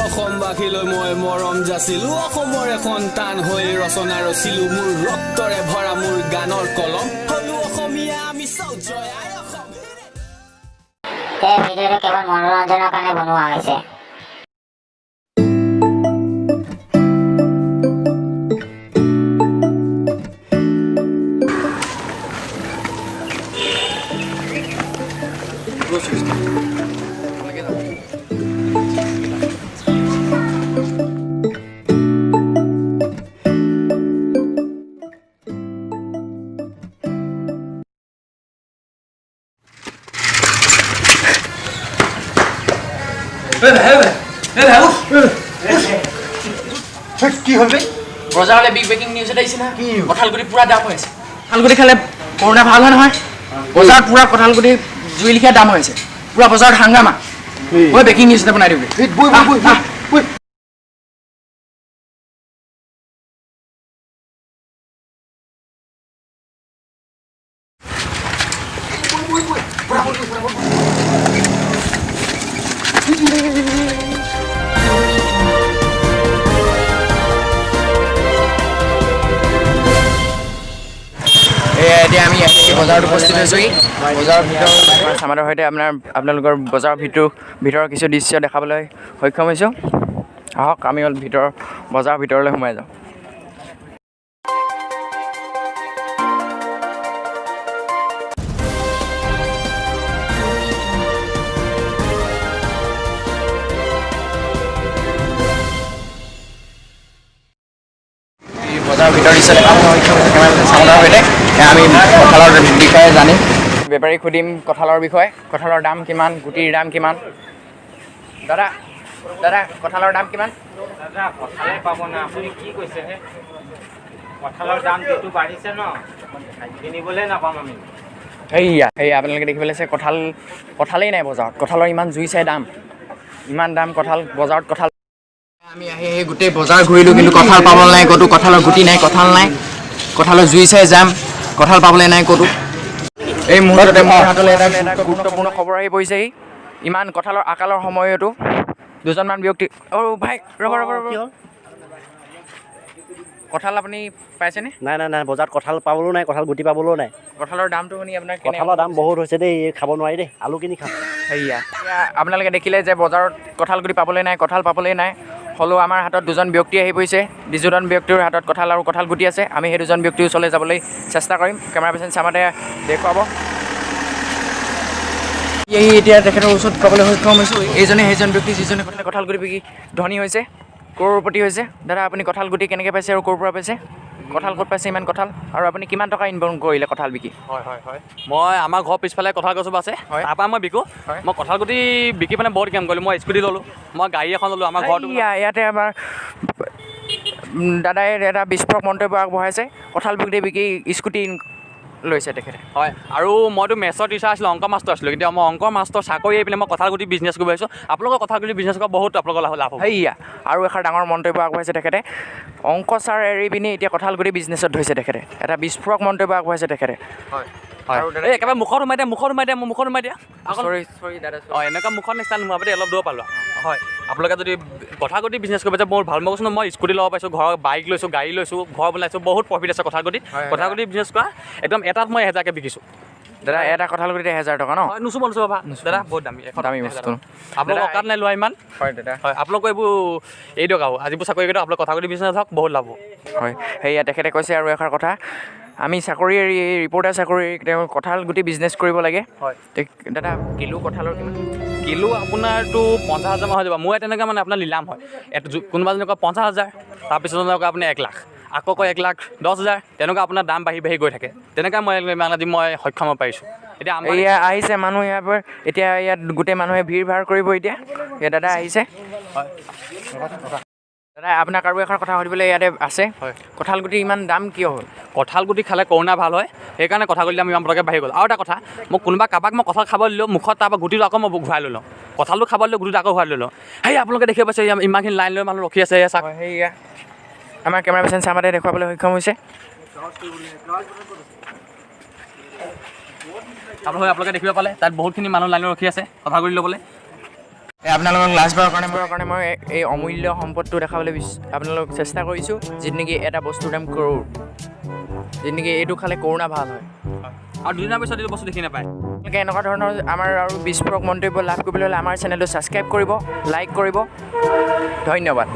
অসমবাসীলৈ মই মৰম যাচিলো অসমৰ এখন টান হৈ ৰচনা ৰচিলো মোৰ ৰক্তৰে ভৰা মোৰ গানৰ কলম হলো অসমীয়া আমি জয় আই অসম এই ভিডিঅ'টো কেৱল মনোৰঞ্জনৰ কাৰণে বনোৱা হৈছে। কি হবে বজাৰলে বিগ ব্ৰেকিং নিউজ এটা আহিছে না কঁঠালগুটি পুৰা দাম হৈ আছে কঁঠালগুটি খালে কৰোণা ভাল হয় নহয় বজাৰত পুৰা কঁঠালগুটি জুই লিখা দাম হৈ আছে পুৰা বজাৰত হাংগামা মই ব্ৰেকিং নিউজ এটা বনাই দিবি এতিয়া আমি বজাৰত উপস্থিত হৈছোঁহি বজাৰৰ ভিতৰত চামাদৰ সৈতে আপোনালোকৰ বজাৰৰ ভিতৰৰ কিছু দৃশ্য দেখাবলৈ সক্ষম হৈছোঁ আহক আমি বজাৰৰ ভিতৰলৈ সোমাই যাওঁ বজাৰৰ ভিতৰ দৃশ্য দেখাবলৈ সক্ষম হৈছোঁ চামাদৰ সৈতে আমি কঁঠালৰ বিষয়ে জানিম বেপাৰীক সুধিম কঁঠালৰ বিষয়ে কঁঠালৰ দাম কিমান গুটিৰ দাম কিমান দাদা কঁঠালৰ দাম কিমান দাদা কঁঠালে পাব না আপুনি কি কৈছে হে কঁঠালৰ দাম যিটো বাঢ়িছে ন কিনিবলৈ নাপাম আমি সেয়া আপোনালোকে দেখিবলৈ আছে কঁঠালেই নাই বজাৰত কঁঠালৰ ইমান জুই চাই দাম ইমান দাম কঁঠাল বজাৰত কঁঠাল আমি আহি গোটেই বজাৰ ঘূৰিলোঁ কিন্তু কঁঠাল পাবলৈ নাই ক'তো কঁঠালৰ গুটি নাই কঁঠাল নাই কঁঠালৰ জুই চাই যাম কঁঠাল পাবলৈ নাই ক'তো এই মুহূৰ্ততে মোৰ হাতলৈ এটা গুৰুত্বপূৰ্ণ খবৰ আহি পৰিছেহি ইমান কঁঠালৰ আকালৰ সময়তো দুজনমান ব্যক্তি ভাই ৰ'ব কঁঠাল আপুনি পাইছেনে নাই বজাৰত কঁঠাল পাবলৈও নাই কঁঠাল গুটি পাবলৈও নাই কঁঠালৰ দামটো শুনি আপোনাৰ কঁঠালৰ দাম বহুত হৈছে দেই খাব নোৱাৰি দেই আলু কিনি খাম সেয়া আপোনালোকে দেখিলে যে বজাৰত কঁঠাল গুটি পাবলৈ নাই কঁঠাল পাবলৈ নাই হ'লেও আমাৰ হাতত দুজন ব্যক্তি আহি পৰিছে দুজন ব্যক্তিৰ হাতত কঁঠাল আৰু কঁঠাল গুটি আছে আমি সেই দুজন ব্যক্তিৰ ওচৰলৈ যাবলৈ চেষ্টা কৰিম কেমেৰা পাৰ্চন চামাতে দেখুৱাব এতিয়া তেখেতৰ ওচৰত পাবলৈ সক্ষম হৈছোঁ এইজনে সেইজন ব্যক্তি যিজনে কঁঠাল গুটি বিকি ধনী হৈছে কৰোৰপতি হৈছে দাদা আপুনি কঁঠাল গুটি কেনেকৈ পাইছে আৰু ক'ৰ পৰা পাইছে কঁঠাল ক'ত পাইছে ইমান কঁঠাল আৰু আপুনি কিমান টকা ইনকাম কৰিলে কঁঠাল বিকি হয় মই আমাৰ ঘৰৰ পিছফালে কঁঠাল গছজোপা আছে তাৰপৰা মই বিকোঁ মই কঁঠাল গুটি বিকি মানে বহুত কাম কৰিলোঁ মই স্কুটি ল'লোঁ মই গাড়ী এখন ল'লোঁ আমাৰ ঘৰটো ইয়াতে আমাৰ দাদাই এটা বিস্ফোৰক মন্তব্য আগবঢ়াইছে কঁঠাল বিকি স্কুটি লৈছে তেখেতে হয় আৰু মইতো মেথছৰ টিচাৰ আছিলোঁ অংক মাষ্টৰ আছিলোঁ কিন্তু মই অংক মাষ্টৰ চাকৰি আহি পিনে মই কঁঠাল গুটি বিজনেছ কৰিব আহিছোঁ আপোনালোকৰ কঁঠাল গুটি বিজনেছ কৰা বহুত আপোনালোকৰ লাভ হ'ব সেয়া আৰু এষাৰ ডাঙৰ মন্তব্য আগবঢ়াইছে তেখেতে অংক ছাৰ এৰি পিনি এতিয়া কঁঠাল গুটি বিজনেছত ধৰিছে তেখেতে এটা বিস্ফোৰক মন্তব্য আগবঢ়াইছে তেখেতে হয় এই একেবাৰে মুখত সোমাই দিয়া চৰি দাদা অঁ এনেকুৱা মুখত নিচিনা নোহোৱা পাতি অলপ দূৰ পালোঁ হয় আপোনালোকে যদি কঁঠাল গুটি বিজনেছ কৰিব যে মোৰ ভাল মই কৈছোঁ মই স্কুটি ল'ব পাৰিছোঁ ঘৰৰ বাইক লৈছোঁ গাড়ী লৈছোঁ ঘৰ বনাইছোঁ বহুত প্ৰফিট আছে কঁঠাল গুটি বিজনেছ কৰা একদম এটাত মই 1000কৈ বিকিছোঁ দাদা এটা কঁঠাল গুটিতে 1000 টকা ন হয় নুচুব দাদা বহুত দামী বস্তু আপোনালোকৰ অকাত নাই লোৱা ইমান হয় দাদা হয় আপোনালোকৰ এইবোৰ এই দিয়ক আৰু আজিবোৰ চাকৰি কৰিলে আপোনালোকৰ কঁঠাল গুটি বিজনেছ হওক বহুত লাভ হয় সেয়া তেখেতে কৈছে আৰু এষাৰ কথা আমি চাকৰি এৰি ৰিপৰ্টাৰ চাকৰি তেওঁ কঁঠাল গুটি বিজনেছ কৰিব লাগে হয় দাদা কিলো কঁঠালৰ কিমান কিলো আপোনাৰতো 50,000 হৈ যাব মোৰ তেনেকৈ মানে আপোনাৰ নিলাম হয় কোনোবা যেনেকুৱা 50,000 তাৰপিছত যেনেকুৱা আপুনি 1 লাখ আকৌ কয় 1,10,000 তেনেকুৱা আপোনাৰ দাম বাঢ়ি গৈ থাকে তেনেকৈ মই সক্ষম পাৰিছোঁ এতিয়া এয়া আহিছে মানুহ ইয়াৰ পৰা এতিয়া ইয়াত গোটেই মানুহে ভিৰ ভাৰ কৰিব এতিয়া দাদা আহিছে হয় দাদা আপোনাক আৰু এষাৰ কথা সুধিবলৈ ইয়াতে আছে হয় কঁঠাল গুটি ইমান দাম কিয় হ'ল কঁঠাল গুটি খালে কৰোণা ভাল হয় সেইকাৰণে কঁঠাল গুটি দাম ইমান পটককৈ বাঢ়ি গ'ল আৰু এটা কথা মই কাৰোবাক মই কঁঠাল খাব দিলোঁ মুখত তাৰপৰা গুটিটো আকৌ মই ঘূৰাই লৈ লওঁ কঁঠালটো খাব দিলোঁ গুটিটো আকৌ ঘূৰাই লৈ লওঁ সেই আপোনালোকে দেখিব পাইছে ইমানখিনি লাইন লৈ মানুহ ৰখি আছে চাওক সেয়া আমাৰ কেমেৰা পাৰ্চন চামাতে দেখুৱাবলৈ সক্ষম হৈছে আপোনালোকে দেখিব পালে তাত বহুতখিনি মানুহ লাইনত ৰখি আছে কঁঠাল গুটি ল'বলৈ আপোনালোকক লাষ্টবাৰৰ কাৰণে মই এই অমূল্য সম্পদটো দেখাবলৈ আপোনালোকক চেষ্টা কৰিছোঁ যিটো নেকি এটা বস্তুৰ দাম কৰোৰ, যিটো নেকি এইটো খালে কৰোণা ভাল হয় আৰু দুদিনৰ পিছত এইটো বস্তু দেখি নাপায়। আপোনালোকে এনেকুৱা ধৰণৰ আমাৰ আৰু বিস্ফোৰক মন্তব্য লাভ কৰিবলৈ হ'লে আমাৰ চেনেলটো ছাবস্ক্ৰাইব কৰিব, লাইক কৰিব। ধন্যবাদ।